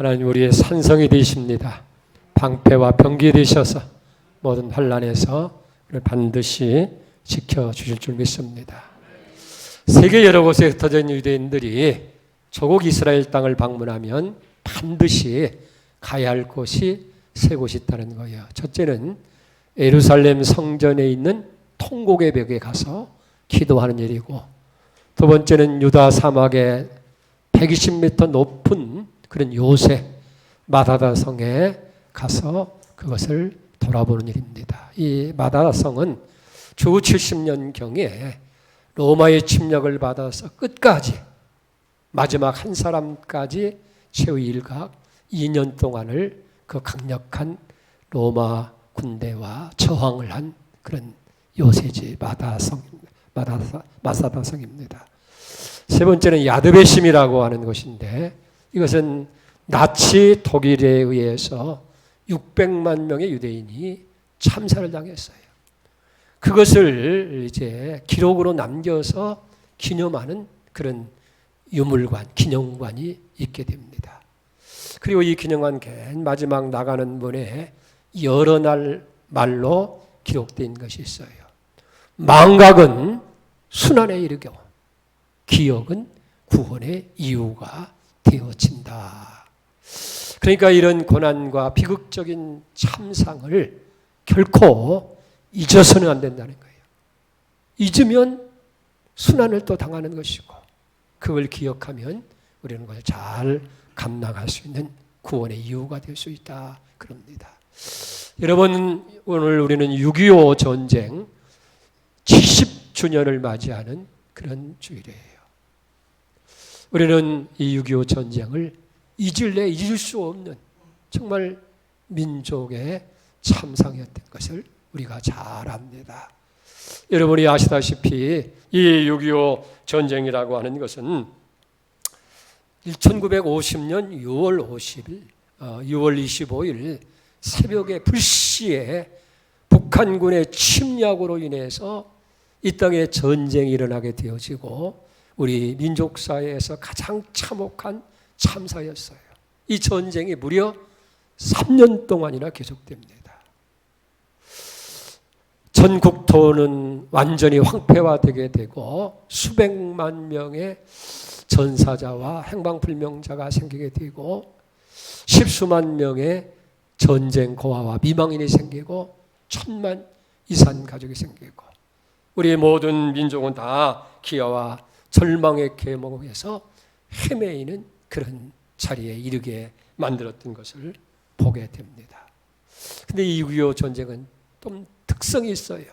하나님 우리의 산성이 되십니다. 방패와 병기 되셔서 모든 환난에서 우리를 반드시 지켜주실 줄 믿습니다. 세계 여러 곳에 흩어져 있는 유대인들이 조국 이스라엘 땅을 방문하면 반드시 가야 할 곳이 세 곳이 있다는 거예요. 첫째는 예루살렘 성전에 있는 통곡의 벽에 가서 기도하는 일이고, 두 번째는 유다 사막의 120m 높은 그런 요새 마다다 성에 가서 그것을 돌아보는 일입니다. 이 마다다 성은 주 70년경에 로마의 침략을 받아서 끝까지 마지막 한 사람까지 최후 일각 2년 동안을 그 강력한 로마 군대와 저항을 한 그런 요새지 마사다 성입니다. 세 번째는 야드베심이라고 하는 곳인데, 이것은 나치 독일에 의해서 600만 명의 유대인이 참사를 당했어요. 그것을 이제 기록으로 남겨서 기념하는 그런 유물관, 기념관이 있게 됩니다. 그리고 이 기념관 맨 마지막 나가는 문에 여러 날 말로 기록된 것이 있어요. 망각은 순환에 이르고 기억은 구원의 이유가 되어진다. 그러니까 이런 고난과 비극적인 참상을 결코 잊어서는 안 된다는 거예요. 잊으면 순환을 또 당하는 것이고, 그걸 기억하면 우리는 그걸 잘 감당할 수 있는 구원의 이유가 될 수 있다 그럽니다. 여러분, 오늘 우리는 6.25 전쟁 70주년을 맞이하는 그런 주일이에요. 우리는 이 6.25 전쟁을 잊을 수 없는 정말 민족의 참상이었던 것을 우리가 잘 압니다. 여러분이 아시다시피 이 6.25 전쟁이라고 하는 것은 1950년 6월 25일 새벽에 불시에 북한군의 침략으로 인해서 이 땅에 전쟁이 일어나게 되어지고, 우리 민족사회에서 가장 참혹한 참사였어요. 이 전쟁이 무려 3년 동안이나 계속됩니다. 전 국토는 완전히 황폐화되게 되고 수백만 명의 전사자와 행방불명자가 생기게 되고, 십수만 명의 전쟁 고아와 미망인이 생기고 1000만 이산 가족이 생기고, 우리 모든 민족은 다 기아와 절망의 계목에서 헤매이는 그런 자리에 이르게 만들었던 것을 보게 됩니다. 그런데 이 6.25 전쟁은 좀 특성이 있어요.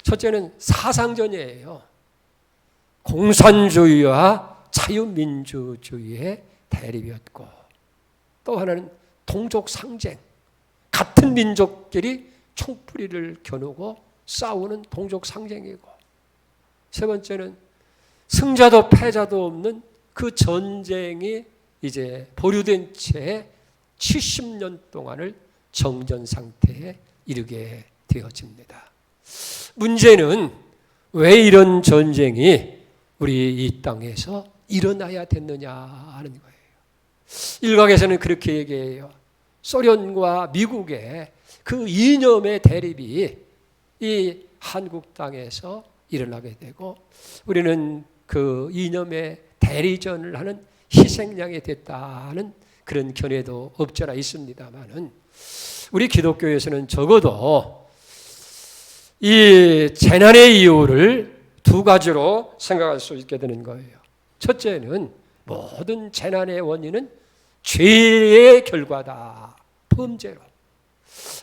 첫째는 사상전이에요. 공산주의와 자유민주주의의 대립이었고, 또 하나는 동족 상쟁, 같은 민족끼리 총뿌리를 겨누고 싸우는 동족 상쟁이고, 세 번째는 승자도 패자도 없는 그 전쟁이 이제 보류된 채 70년 동안을 정전 상태에 이르게 되어집니다. 문제는 왜 이런 전쟁이 우리 이 땅에서 일어나야 됐느냐 하는 거예요. 일각에서는 그렇게 얘기해요. 소련과 미국의 그 이념의 대립이 이 한국 땅에서 일어나게 되고, 우리는 그 이념의 대리전을 하는 희생양이 됐다는 그런 견해도 없지 않아 있습니다만은, 우리 기독교에서는 적어도 이 재난의 이유를 두 가지로 생각할 수 있게 되는 거예요. 첫째는 모든 재난의 원인은 죄의 결과다. 범죄로.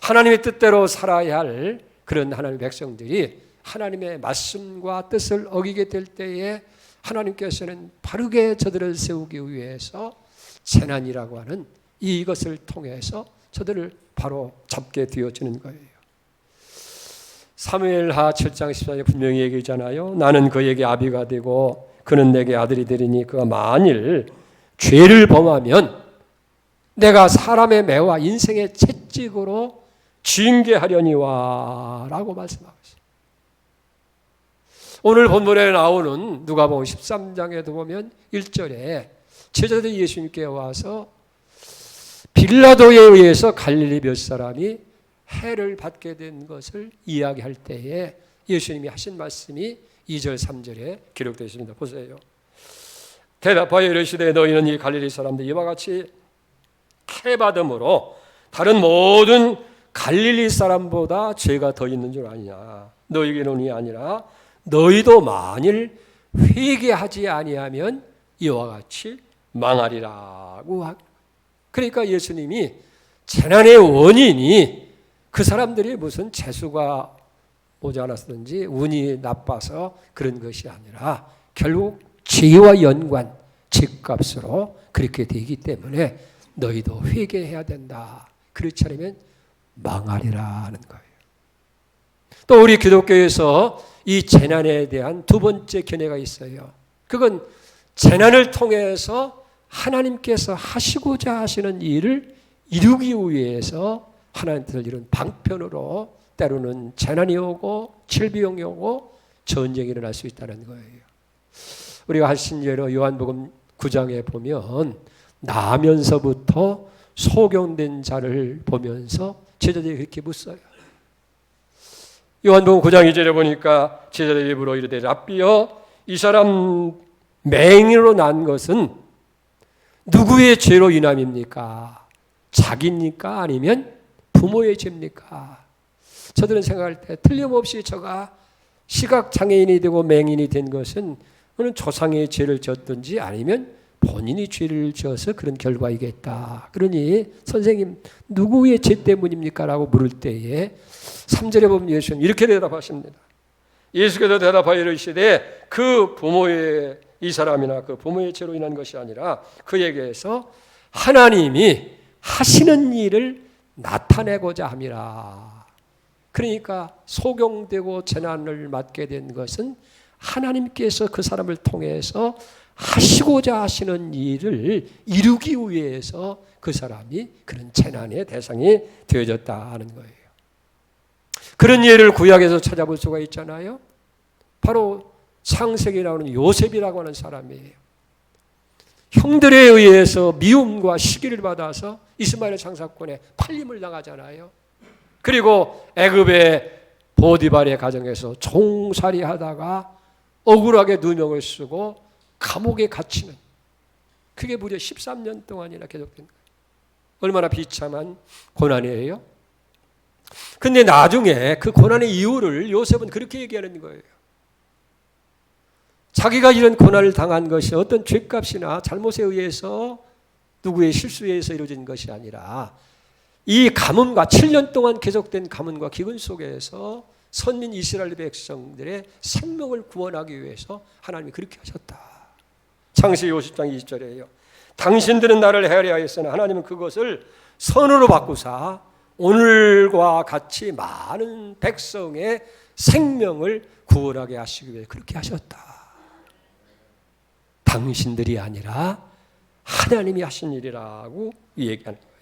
하나님의 뜻대로 살아야 할 그런 하나님의 백성들이 하나님의 말씀과 뜻을 어기게 될 때에 하나님께서는 바르게 저들을 세우기 위해서 재난이라고 하는 이것을 통해서 저들을 바로 잡게 되어지는 거예요. 사무엘하 7장 14절에 분명히 얘기하잖아요. 나는 그에게 아비가 되고 그는 내게 아들이 되리니 그가 만일 죄를 범하면 내가 사람의 매와 인생의 채찍으로 징계하려니와 라고 말씀하고 있어요. 오늘 본문에 나오는 누가복음 13장에도 보면 1절에 제자들이 예수님께 와서 빌라도에 의해서 갈릴리 몇 사람이 해를 받게 된 것을 이야기할 때에 예수님이 하신 말씀이 2절 3절에 기록되어 있습니다. 보세요. 대답하여 이르시되 너희는 이 갈릴리 사람들 이와 같이 해 받음으로 다른 모든 갈릴리 사람보다 죄가 더 있는 줄 아니냐. 너희에게는이 아니라 너희도 만일 회개하지 아니하면 이와 같이 망하리라고 하고. 그러니까 예수님이 재난의 원인이 그 사람들이 무슨 재수가 모자랐든지 운이 나빠서 그런 것이 아니라 결국 죄와 연관, 죄값으로 그렇게 되기 때문에 너희도 회개해야 된다. 그렇지 않으면 망하리라는 거예요. 또 우리 기독교에서 이 재난에 대한 두 번째 견해가 있어요. 그건 재난을 통해서 하나님께서 하시고자 하시는 일을 이루기 위해서 하나님께서 이런 방편으로 때로는 재난이 오고 질병이 오고 전쟁이 일어날 수 있다는 거예요. 우리가 하신 예로 요한복음 9장에 보면 나면서부터 소경된 자를 보면서 제자들이 그렇게 묻어요. 요한복음 9장 2절에 보니까 제자들의 입으로 이르되 랍비여 이 사람 맹인으로 난 것은 누구의 죄로 인함입니까? 자기입니까? 아니면 부모의 죄입니까? 저들은 생각할 때 틀림없이 저가 시각장애인이 되고 맹인이 된 것은 그는 조상의 죄를 졌든지 아니면 본인이 죄를 지어서 그런 결과이겠다. 그러니 선생님 누구의 죄 때문입니까? 라고 물을 때에 3절에 보면 예수님 이렇게 대답하십니다. 예수께서 대답하여 이르시되 그 부모의 이 사람이나 그 부모의 죄로 인한 것이 아니라 그에게서 하나님이 하시는 일을 나타내고자 함이라. 그러니까 소경되고 재난을 맞게 된 것은 하나님께서 그 사람을 통해서 하시고자 하시는 일을 이루기 위해서 그 사람이 그런 재난의 대상이 되어졌다 하는 거예요. 그런 예를 구약에서 찾아볼 수가 있잖아요. 바로 창세기에 나오는 요셉이라고 하는 사람이에요. 형들에 의해서 미움과 시기를 받아서 이스마엘 장사꾼에 팔림을 당하잖아요. 그리고 애굽의 보디발의 가정에서 종살이 하다가 억울하게 누명을 쓰고 감옥에 갇히는, 그게 무려 13년 동안이나 계속된 거예요. 얼마나 비참한 고난이에요. 근데 나중에 그 고난의 이유를 요셉은 그렇게 얘기하는 거예요. 자기가 이런 고난을 당한 것이 어떤 죄값이나 잘못에 의해서 누구의 실수에 의해서 이루어진 것이 아니라 이 가뭄과 7년 동안 계속된 가뭄과 기근 속에서 선민 이스라엘 백성들의 생명을 구원하기 위해서 하나님이 그렇게 하셨다. 창세기 50장 20절이에요. 당신들은 나를 헤아려 하였으나 하나님은 그것을 선으로 바꾸사 오늘과 같이 많은 백성의 생명을 구원하게 하시기 위해 그렇게 하셨다. 당신들이 아니라 하나님이 하신 일이라고 얘기하는 거예요.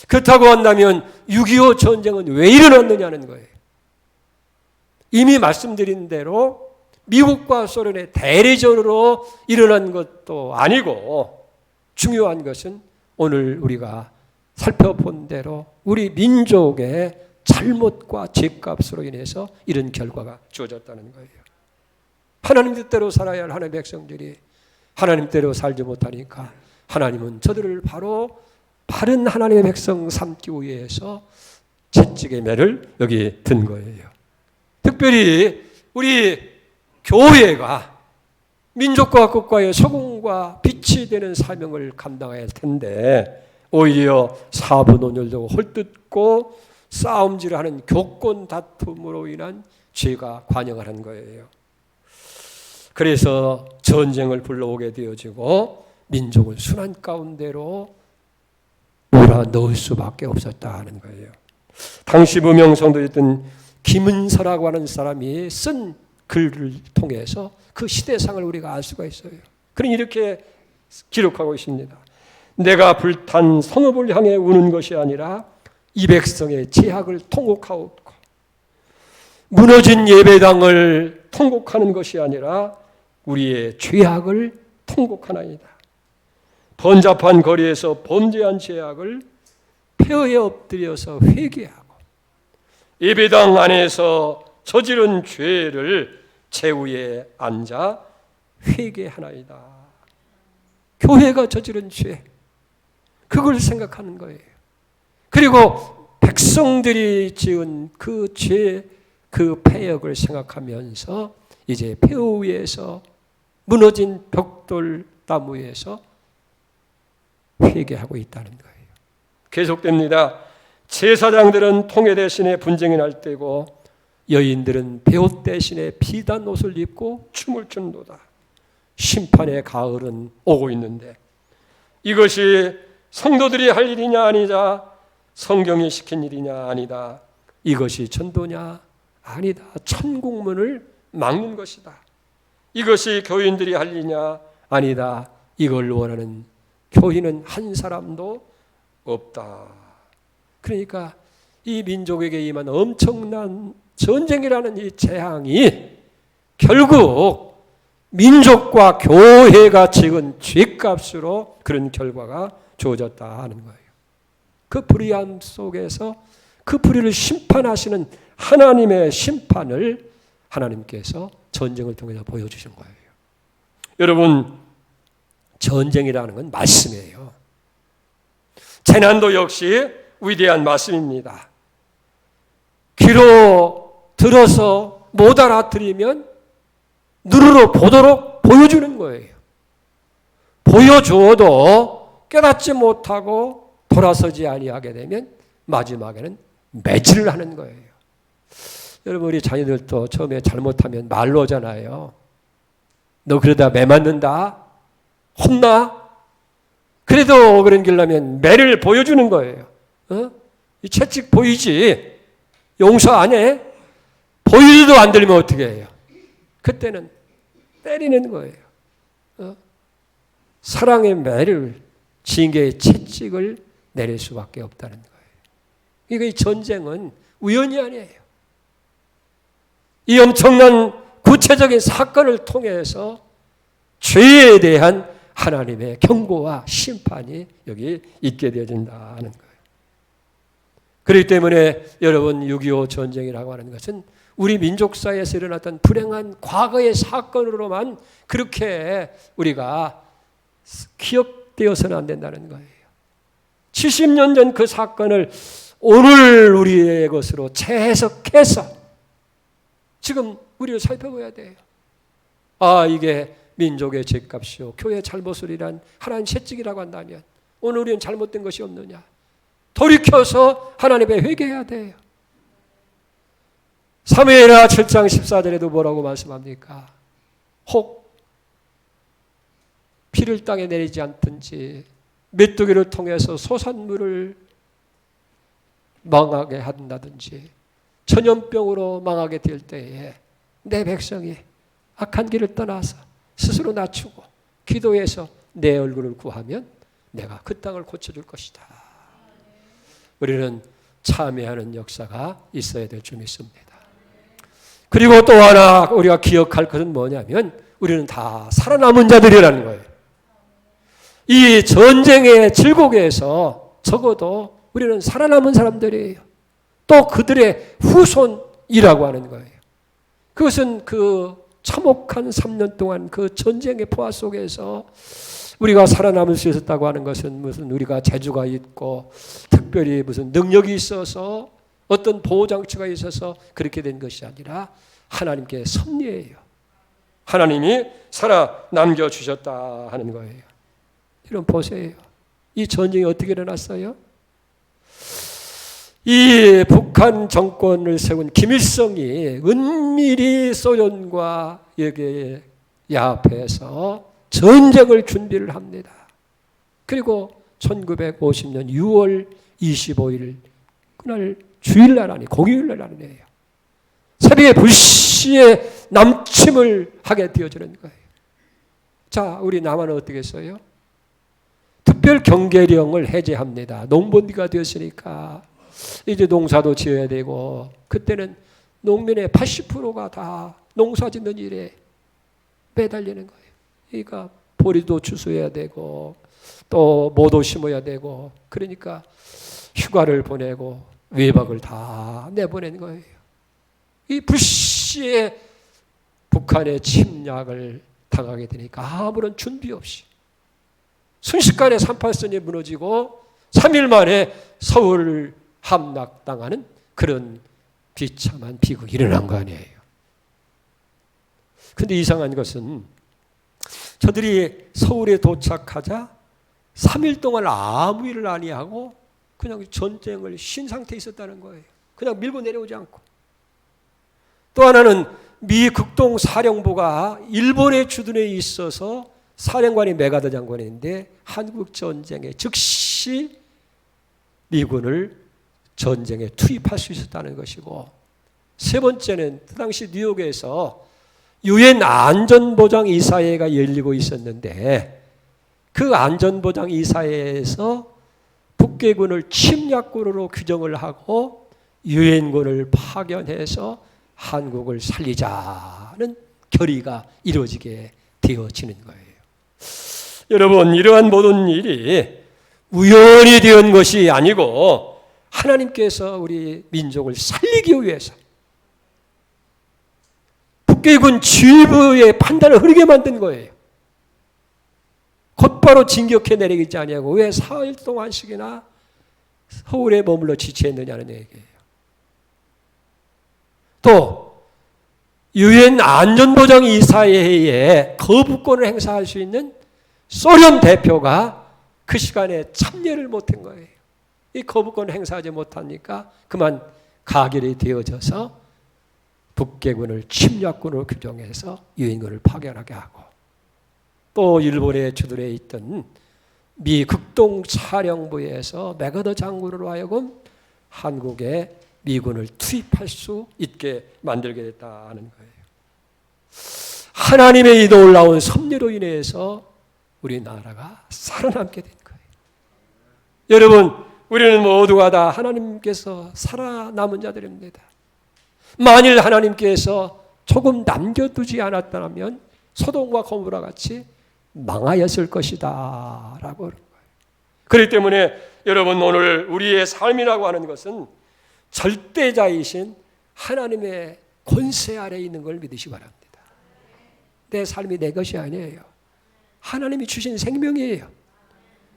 그렇다고 한다면 6.25 전쟁은 왜 일어났느냐는 거예요. 이미 말씀드린 대로 미국과 소련의 대리전으로 일어난 것도 아니고 중요한 것은 오늘 우리가 살펴본 대로 우리 민족의 잘못과 죄값으로 인해서 이런 결과가 주어졌다는 거예요. 하나님 뜻대로 살아야 할 하나님의 백성들이 하나님 뜻대로 살지 못하니까 하나님은 저들을 바로 바른 하나님의 백성 삼기 위해서 채찍의 매를 여기 든 거예요. 특별히 우리 교회가 민족과 국가의 소금과 빛이 되는 사명을 감당해야 할 텐데 오히려 사부 논열되고 헐뜯고 싸움질하는 교권 다툼으로 인한 죄가 관영하는 거예요. 그래서 전쟁을 불러오게 되어지고 민족을 순환 가운데로 몰아넣을 수밖에 없었다는 거예요. 당시 무명 성도였던 김은서라고 하는 사람이 쓴 글을 통해서 그 시대상을 우리가 알 수가 있어요. 그러니 이렇게 기록하고 있습니다. 내가 불탄 성읍을 향해 우는 것이 아니라 이 백성의 죄악을 통곡하옵고 무너진 예배당을 통곡하는 것이 아니라 우리의 죄악을 통곡하나이다. 번잡한 거리에서 범죄한 죄악을 폐허에 엎드려서 회개하고 예배당 안에서 저지른 죄를 제후에 앉아 회개하나이다. 교회가 저지른 죄, 그걸 생각하는 거예요. 그리고 백성들이 지은 그 죄, 그 패역을 생각하면서 이제 폐허 위에서 무너진 벽돌 나무 위에서 회개하고 있다는 거예요. 계속됩니다. 제사장들은 통회 대신에 분쟁이 날 때고 여인들은 베옷 대신에 비단 옷을 입고 춤을 춘도다. 심판의 가을은 오고 있는데 이것이 성도들이 할 일이냐 아니다. 성경이 시킨 일이냐 아니다. 이것이 전도냐 아니다. 천국문을 막는 것이다. 이것이 교인들이 할 일이냐 아니다. 이걸 원하는 교인은 한 사람도 없다. 그러니까 이 민족에게 임한 엄청난 전쟁이라는 이 재앙이 결국 민족과 교회가 지은 죄값으로 그런 결과가 주어졌다 하는 거예요. 그 불의함 속에서 그 불의를 심판하시는 하나님의 심판을 하나님께서 전쟁을 통해서 보여주신 거예요. 여러분, 전쟁이라는 건 말씀이에요. 재난도 역시 위대한 말씀입니다. 귀로 들어서 못 알아들으면 눈으로 보도록 보여주는 거예요. 보여주어도 깨닫지 못하고 돌아서지 아니하게 되면 마지막에는 매질을 하는 거예요. 여러분, 우리 자녀들도 처음에 잘못하면 말로 하잖아요. 너 그러다 매 맞는다? 혼나? 그래도 그런 길라면 매를 보여주는 거예요. 이 채찍 보이지? 용서 안 해? 보이지도 안 들리면 어떻게 해요? 그때는 때리는 거예요. 사랑의 매를, 징계의 채찍을 내릴 수밖에 없다는 거예요. 그러니까 이 전쟁은 우연이 아니에요. 이 엄청난 구체적인 사건을 통해서 죄에 대한 하나님의 경고와 심판이 여기 있게 되어진다는 거예요. 그렇기 때문에 여러분 6.25 전쟁이라고 하는 것은 우리 민족사에서 일어났던 불행한 과거의 사건으로만 그렇게 우리가 기억되어서는 안 된다는 거예요. 70년 전 그 사건을 오늘 우리의 것으로 재해석해서 지금 우리를 살펴봐야 돼요. 아, 이게 민족의 죄값이요 교회의 잘못을 일한 하나님 채찍이라고 한다면 오늘 우리는 잘못된 것이 없느냐. 돌이켜서 하나님의 회개해야 돼요. 사무엘하 7장 14절에도 뭐라고 말씀합니까? 혹 피를 땅에 내리지 않든지 메뚜기를 통해서 소산물을 망하게 한다든지 전염병으로 망하게 될 때에 내 백성이 악한 길을 떠나서 스스로 낮추고 기도해서 내 얼굴을 구하면 내가 그 땅을 고쳐줄 것이다. 우리는 참여하는 역사가 있어야 될 줄 믿습니다. 그리고 또 하나 우리가 기억할 것은 뭐냐면 우리는 다 살아남은 자들이라는 거예요. 이 전쟁의 질곡에서 적어도 우리는 살아남은 사람들이에요. 또 그들의 후손이라고 하는 거예요. 그것은 그 참혹한 3년 동안 그 전쟁의 포화 속에서 우리가 살아남을 수 있었다고 하는 것은 무슨 우리가 재주가 있고 특별히 무슨 능력이 있어서 어떤 보호장치가 있어서 그렇게 된 것이 아니라 하나님께 섭리예요. 하나님이 살아남겨 주셨다 하는 거예요. 여러분 보세요. 이 전쟁이 어떻게 일어났어요? 이 북한 정권을 세운 김일성이 은밀히 소련과 여기에 야합해서 전쟁을 준비를 합니다. 그리고 1950년 6월 25일 그날 주일날 아니 공휴일날 아니에요. 새벽에 불시에 남침을 하게 되어지는 거예요. 자, 우리 남한은 어떻게 했어요? 특별 경계령을 해제합니다. 농번기가 되었으니까 이제 농사도 지어야 되고 그때는 농민의 80%가 다 농사 짓는 일에 매달리는 거예요. 그러니까 보리도 추수해야 되고 또 모도 심어야 되고, 그러니까 휴가를 보내고 외박을 다 내보낸 거예요. 이 불시에 북한의 침략을 당하게 되니까 아무런 준비 없이 순식간에 38선이 무너지고 3일 만에 서울 함락당하는 그런 비참한 비극이 일어난 거 아니에요. 근데 이상한 것은 저들이 서울에 도착하자 3일 동안 아무 일을 아니하고 그냥 전쟁을 쉰 상태에 있었다는 거예요. 그냥 밀고 내려오지 않고. 또 하나는 미 극동 사령부가 일본의 주둔에 있어서 사령관이 메가더 장관인데 한국 전쟁에 즉시 미군을 전쟁에 투입할 수 있었다는 것이고, 세 번째는 그 당시 뉴욕에서 유엔 안전보장이사회가 열리고 있었는데 그 안전보장이사회에서 북괴군을 침략군으로 규정을 하고 유엔군을 파견해서 한국을 살리자는 결의가 이루어지게 되어지는 거예요. 여러분, 이러한 모든 일이 우연히 된 것이 아니고 하나님께서 우리 민족을 살리기 위해서 북괴군 지휘부의 판단을 흐리게 만든 거예요. 곧바로 진격해 내리지 아니하고 왜 4일 동안씩이나 서울에 머물러 지체했느냐는 얘기예요. 또 유엔 안전보장이사회에 거부권을 행사할 수 있는 소련 대표가 그 시간에 참여를 못한 거예요. 이 거부권을 행사하지 못하니까 그만 가결이 되어져서 북괴군을 침략군으로 규정해서 유엔군을 파견하게 하고, 또 일본의 주둔에 있던 미 극동 사령부에서 메가더 장군으로 하여금 한국에 미군을 투입할 수 있게 만들게 됐다는 거예요. 하나님의 이 놀라운 섭리로 인해서 우리나라가 살아남게 된 거예요. 여러분, 우리는 모두가 다 하나님께서 살아남은 자들입니다. 만일 하나님께서 조금 남겨두지 않았다면 소돔과 고모라 같이 망하였을 것이다 라고 그런 거예요. 그렇기 때문에 여러분, 오늘 우리의 삶이라고 하는 것은 절대자이신 하나님의 권세 아래에 있는 걸 믿으시기 바랍니다. 내 삶이 내 것이 아니에요. 하나님이 주신 생명이에요.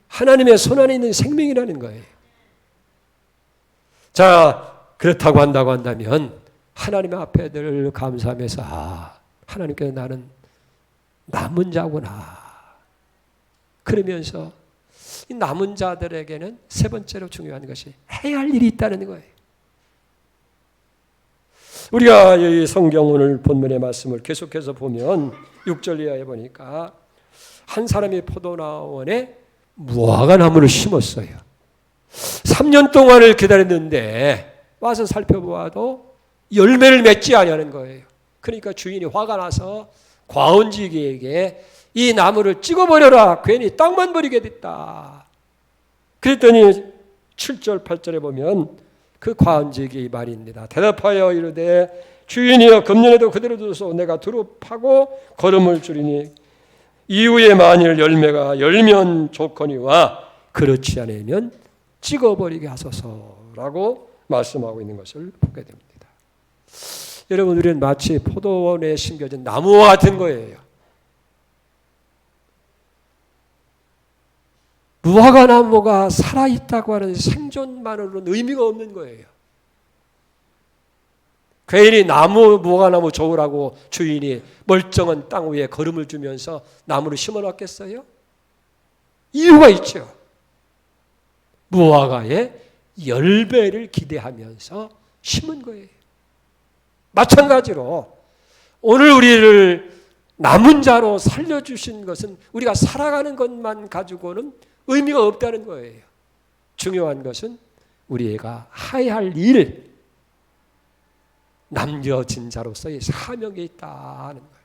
하나님의 손 안에 있는 생명이라는 거예요. 자, 그렇다고 한다면 하나님 앞에 늘 감사하면서 하나님께서 나는 남은 자구나. 그러면서 이 남은 자들에게는 세 번째로 중요한 것이 해야 할 일이 있다는 거예요. 우리가 이 성경 오늘 본문의 말씀을 계속해서 보면 6절 이하에 보니까 한 사람이 포도나원에 무화과 나무를 심었어요. 3년 동안을 기다렸는데 와서 살펴보아도 열매를 맺지 아니하는 거예요. 그러니까 주인이 화가 나서 과원지기에게 이 나무를 찍어버려라. 괜히 땅만 버리게 됐다. 그랬더니 7절 8절에 보면 그 과원지기 말입니다. 대답하여 이르되 주인이여 금년에도 그대로 두소. 내가 두루 파고 거름을 주리니 이후에 만일 열매가 열면 좋거니와 그렇지 않으면 찍어버리게 하소서라고 말씀하고 있는 것을 보게 됩니다. 여러분, 우리는 마치 포도원에 심겨진 나무와 같은 거예요. 무화과 나무가 살아있다고 하는 생존만으로는 의미가 없는 거예요. 괜히 무화과 나무 좋으라고 주인이 멀쩡한 땅 위에 거름을 주면서 나무를 심어놨겠어요? 이유가 있죠. 무화과의 열매를 기대하면서 심은 거예요. 마찬가지로 오늘 우리를 남은 자로 살려주신 것은 우리가 살아가는 것만 가지고는 의미가 없다는 거예요. 중요한 것은 우리가 해야 할 일, 남겨진 자로서의 사명이 있다는 거예요.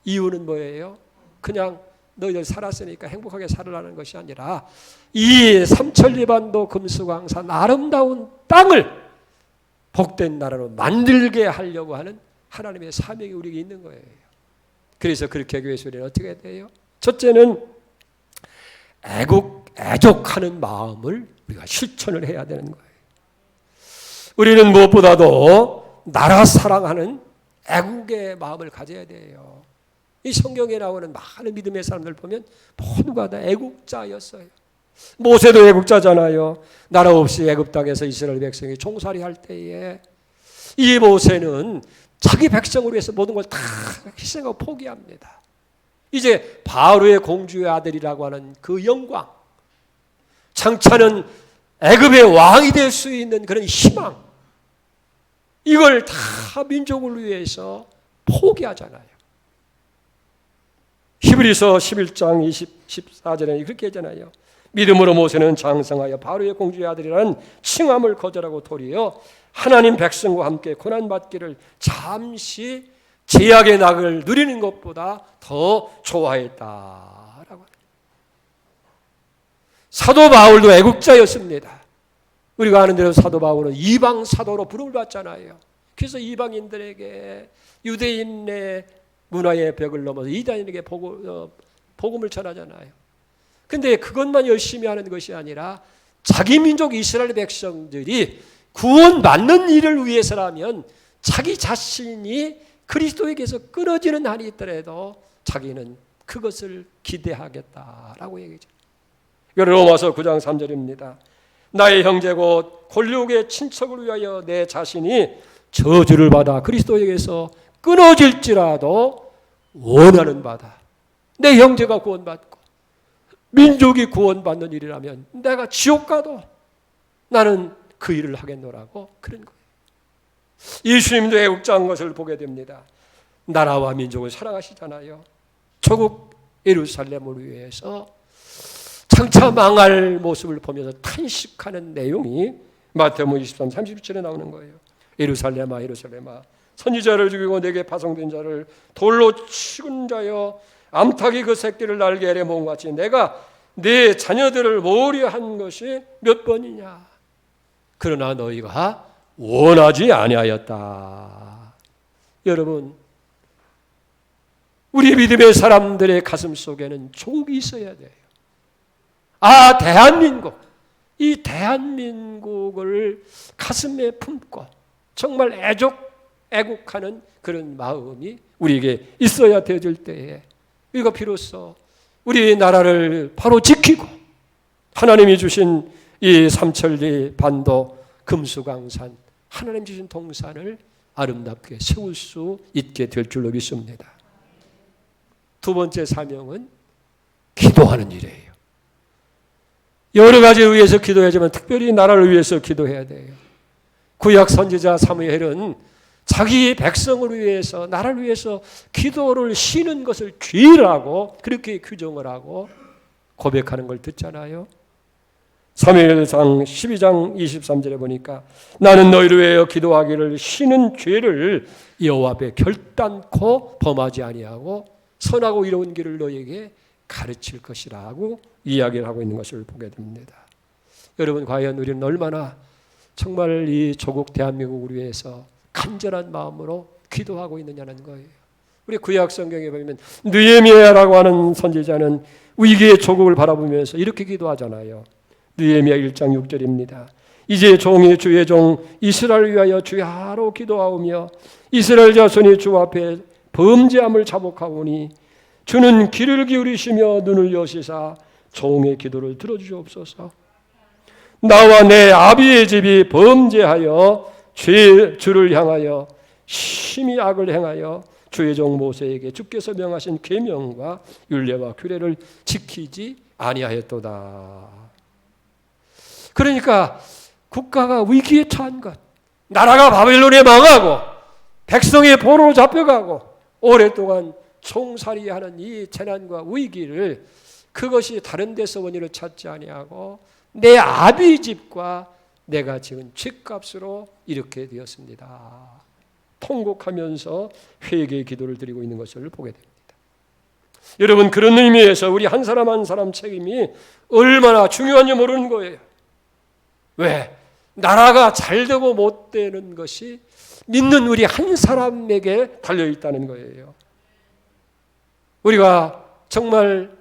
이유는 뭐예요? 그냥 너희들 살았으니까 행복하게 살으라는 것이 아니라 이 삼천리반도 금수강산 아름다운 땅을 복된 나라로 만들게 하려고 하는 하나님의 사명이 우리에게 있는 거예요. 그래서 그렇게 하기 위해서 우리는 어떻게 해야 돼요? 첫째는 애족하는 마음을 우리가 실천을 해야 되는 거예요. 우리는 무엇보다도 나라 사랑하는 애국의 마음을 가져야 돼요. 이 성경에 나오는 많은 믿음의 사람들 보면 모두가 다 애국자였어요. 모세도 애국자잖아요. 나라 없이 애굽 땅에서 이스라엘 백성이 종살이 할 때에 이 모세는 자기 백성을 위해서 모든 걸 다 희생하고 포기합니다. 이제 바로의 공주의 아들이라고 하는 그 영광, 장차는 애굽의 왕이 될 수 있는 그런 희망, 이걸 다 민족을 위해서 포기하잖아요. 히브리서 11장 14절에 그렇게 하잖아요. 믿음으로 모세는 장성하여 바로의 공주의 아들이라는 칭함을 거절하고 도리어 하나님 백성과 함께 고난받기를 잠시 제약의 낙을 누리는 것보다 더 좋아했다라고. 사도 바울도 애국자였습니다. 우리가 아는 대로 사도 바울은 이방 사도로 부름을 받잖아요. 그래서 이방인들에게 유대인의 문화의 벽을 넘어서 이단인에게 복음을 전하잖아요. 근데 그것만 열심히 하는 것이 아니라 자기 민족 이스라엘 백성들이 구원받는 일을 위해서라면 자기 자신이 그리스도에게서 끊어지는 한이 있더라도 자기는 그것을 기대하겠다라고 얘기죠. 로마서 9장 3절입니다. 나의 형제 곧 골육의 친척을 위하여 내 자신이 저주를 받아 그리스도에게서 끊어질지라도 원하는 바다. 내 형제가 구원받고 민족이 구원받는 일이라면 내가 지옥 가도 나는 그 일을 하겠노라고 그런 거예요. 예수님도 애국자한 것을 보게 됩니다. 나라와 민족을 사랑하시잖아요. 조국 예루살렘을 위해서 장차 망할 모습을 보면서 탄식하는 내용이 마태복음 23, 37에 나오는 거예요. 예루살렘아 예루살렘아 선지자를 죽이고 내게 파송된 자를 돌로 치는 자여 암탉이 그 새끼를 날개 아래 모은 같이 내가 네 자녀들을 모으려 한 것이 몇 번이냐. 그러나 너희가 원하지 아니하였다. 여러분, 우리 믿음의 사람들의 가슴 속에는 조국이 있어야 돼요. 아, 대한민국. 이 대한민국을 가슴에 품고 정말 애국하는 그런 마음이 우리에게 있어야 되어질 때에 우리가 비로소 우리 나라를 바로 지키고 하나님이 주신 이 삼천리 반도 금수강산 하나님 주신 동산을 아름답게 세울 수 있게 될 줄로 믿습니다. 두 번째 사명은 기도하는 일이에요. 여러 가지를 위해서 기도해야지만 특별히 나라를 위해서 기도해야 돼요. 구약 선지자 사무엘은 자기 백성을 위해서 나라를 위해서 기도를 쉬는 것을 죄라고 그렇게 규정을 하고 고백하는 걸 듣잖아요. 사무엘상 12장 23절에 보니까 나는 너희를 위하여 기도하기를 쉬는 죄를 여호와 앞에 결단코 범하지 아니하고 선하고 이로운 길을 너희에게 가르칠 것이라고 이야기를 하고 있는 것을 보게 됩니다. 여러분, 과연 우리는 얼마나 정말 이 조국 대한민국을 위해서 간절한 마음으로 기도하고 있느냐는 거예요. 우리 구약 성경에 보면 느헤미야라고 하는 선지자는 위기의 조국을 바라보면서 이렇게 기도하잖아요. 느헤미야 1장 6절입니다. 이제 종이 주의 종 이스라엘을 위하여 주야로 기도하오며 이스라엘 자손이 주 앞에 범죄함을 자복하오니 주는 귀를 기울이시며 눈을 여시사 종의 기도를 들어주시옵소서. 나와 내 아비의 집이 범죄하여 주를 향하여 심히 악을 행하여 주의 종 모세에게 주께서 명하신 계명과 율례와 규례를 지키지 아니하였도다. 그러니까 국가가 위기에 처한 것, 나라가 바벨론에 망하고 백성의 포로로 잡혀가고 오랫동안 총살이하는 이 재난과 위기를 그것이 다른 데서 원인을 찾지 아니하고 내 아비 집과 내가 지은 죗값으로 이렇게 되었습니다. 통곡하면서 회개의 기도를 드리고 있는 것을 보게 됩니다. 여러분, 그런 의미에서 우리 한 사람 한 사람 책임이 얼마나 중요한지 모르는 거예요. 왜? 나라가 잘 되고 못 되는 것이 믿는 우리 한 사람에게 달려있다는 거예요. 우리가 정말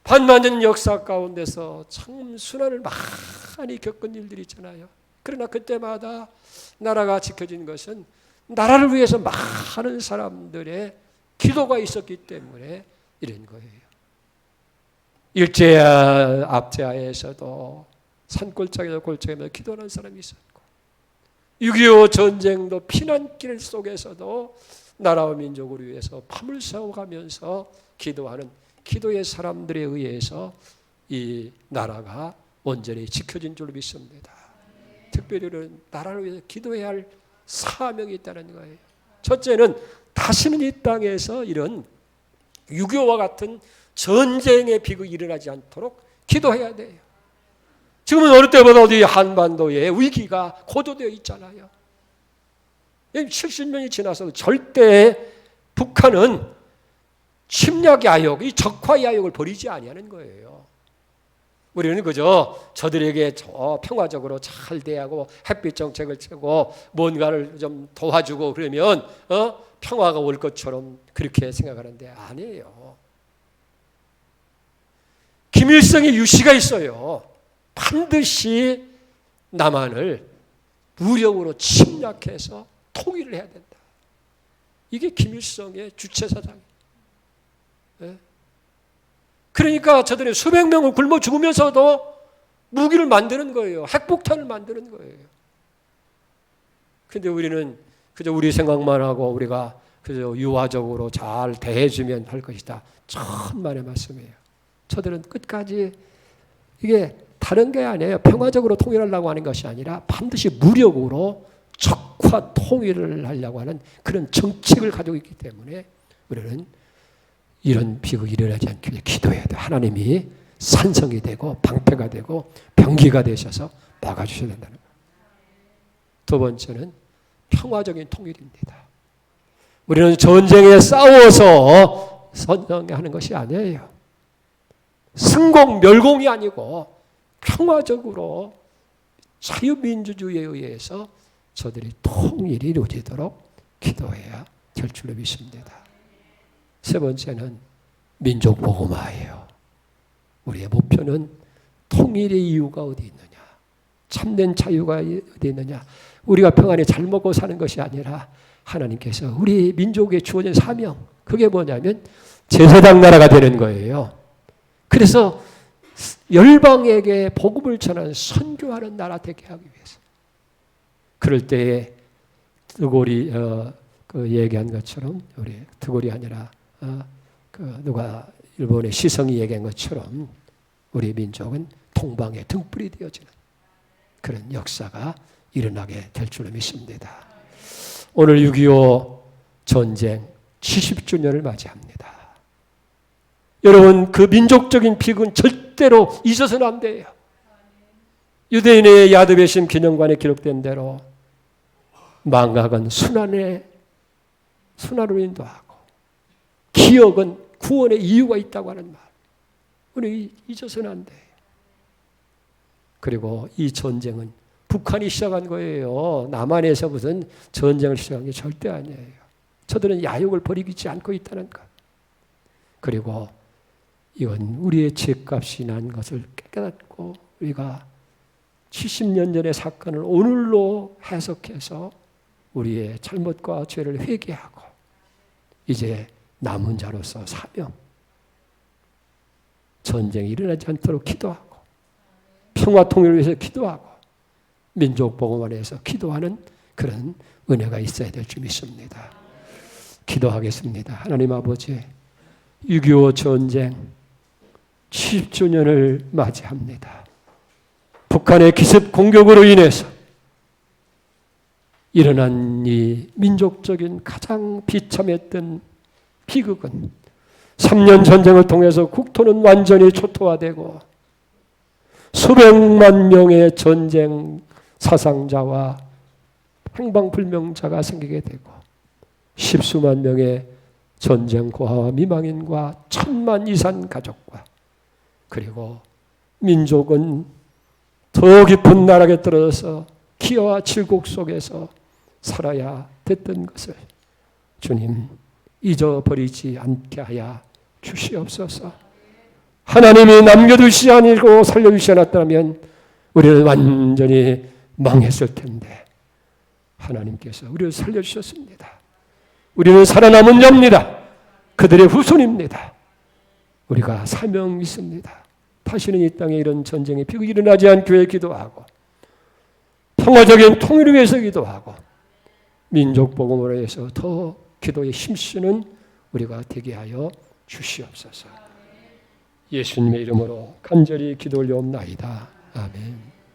반만년 역사 가운데서 참 순환을 많이 겪은 일들이 있잖아요. 그러나 그때마다 나라가 지켜진 것은 나라를 위해서 많은 사람들의 기도가 있었기 때문에 이런 거예요. 일제야 압제하에서도 산골짜기에서 골짜기에서 기도하는 사람이 있었고, 6.25 전쟁도 피난길 속에서도 나라와 민족을 위해서 밤을 새워가면서 기도하는 기도의 사람들에 의해서 이 나라가 온전히 지켜진 줄로 믿습니다. 특별히 나라를 위해서 기도해야 할 사명이 있다는 거예요. 첫째는 다시는 이 땅에서 이런 6.25와 같은 전쟁의 비극이 일어나지 않도록 기도해야 돼요. 지금은 어느 때보다 어디 한반도의 위기가 고조되어 있잖아요. 70년이 지나서도 절대 북한은 침략 야욕, 이 적화 야욕을 버리지 아니하는 거예요. 우리는 그저 저들에게 평화적으로 잘 대하고 햇빛 정책을 채고 뭔가를 좀 도와주고 그러면 평화가 올 것처럼 그렇게 생각하는데 아니에요. 김일성의 유시가 있어요. 반드시 남한을 무력으로 침략해서 통일을 해야 된다. 이게 김일성의 주체사상이에요. 그러니까 저들이 수백 명을 굶어 죽으면서도 무기를 만드는 거예요. 핵폭탄을 만드는 거예요. 그런데 우리는 그저 우리 생각만 하고 우리가 그저 유화적으로 잘 대해주면 할 것이다. 천만의 말씀이에요. 저들은 끝까지 이게 다른 게 아니에요. 평화적으로 통일하려고 하는 것이 아니라 반드시 무력으로 적화 통일을 하려고 하는 그런 정책을 가지고 있기 때문에 우리는 이런 비극이 일어나지 않기를 기도해야 돼요. 하나님이 산성이 되고 방패가 되고 병기가 되셔서 막아주셔야 된다는 거예요. 두 번째는 평화적인 통일입니다. 우리는 전쟁에 싸워서 선정하는 것이 아니에요. 승공, 멸공이 아니고 평화적으로 자유민주주의에 의해서 저들이 통일이 이루어지도록 기도해야 될 줄로 믿습니다. 세 번째는 민족복음화예요. 우리의 목표는 통일의 이유가 어디 있느냐, 참된 자유가 어디 있느냐, 우리가 평안히 잘 먹고 사는 것이 아니라 하나님께서 우리 민족에 주어진 사명, 그게 뭐냐면 제사장 나라가 되는 거예요. 그래서 열방에게 복음을 전하는 선교하는 나라 되게 하기 위해서. 그럴 때에 드골이 그 얘기한 것처럼 우리 드골이 아니라 누가 일본의 시성이 얘기한 것처럼 우리 민족은 동방의 등불이 되어지는 그런 역사가 일어나게 될 줄로 믿습니다. 오늘 6.25 전쟁 70주년을 맞이합니다. 여러분, 그 민족적인 비극은 절대로 잊어서는 안 돼요. 유대인의 야드베심 기념관에 기록된 대로 망각은 순환으로 인도하고 기억은 구원의 이유가 있다고 하는 말. 우리 잊어서는 안 돼요. 그리고 이 전쟁은 북한이 시작한 거예요. 남한에서 무슨 전쟁을 시작한 게 절대 아니에요. 저들은 야욕을 버리지 않고 있다는 것. 그리고 이건 우리의 죄값이 난 것을 깨닫고 우리가 70년 전의 사건을 오늘로 해석해서 우리의 잘못과 죄를 회개하고 이제 남은 자로서 사명, 전쟁이 일어나지 않도록 기도하고 평화 통일을 위해서 기도하고 민족 복음을 위해서 기도하는 그런 은혜가 있어야 될 줄 믿습니다. 기도하겠습니다. 하나님 아버지, 6.25 전쟁 70주년을 맞이합니다. 북한의 기습 공격으로 인해서 일어난 이 민족적인 가장 비참했던 비극은 3년 전쟁을 통해서 국토는 완전히 초토화되고 수백만 명의 전쟁 사상자와 행방불명자가 생기게 되고 십수만 명의 전쟁 고아와 미망인과 1000만 이상 가족과 그리고 민족은 더 깊은 나락에 떨어져서 기어와 질곡 속에서 살아야 됐던 것을 주님 잊어버리지 않게 하여 주시옵소서. 하나님이 남겨두시지 아니고 살려주시지 않았다면 우리는 완전히 망했을 텐데 하나님께서 우리를 살려주셨습니다. 우리는 살아남은 자입니다. 그들의 후손입니다. 우리가 사명이 있습니다. 다시는 이 땅에 이런 전쟁의 비극이 일어나지 않기 위해 기도하고 평화적인 통일을 위해서 기도하고 민족 복음을 위해서 더 기도에 힘쓰는 우리가 되게 하여 주시옵소서. 예수님의 이름으로 간절히 기도 올려옵나이다. 아멘.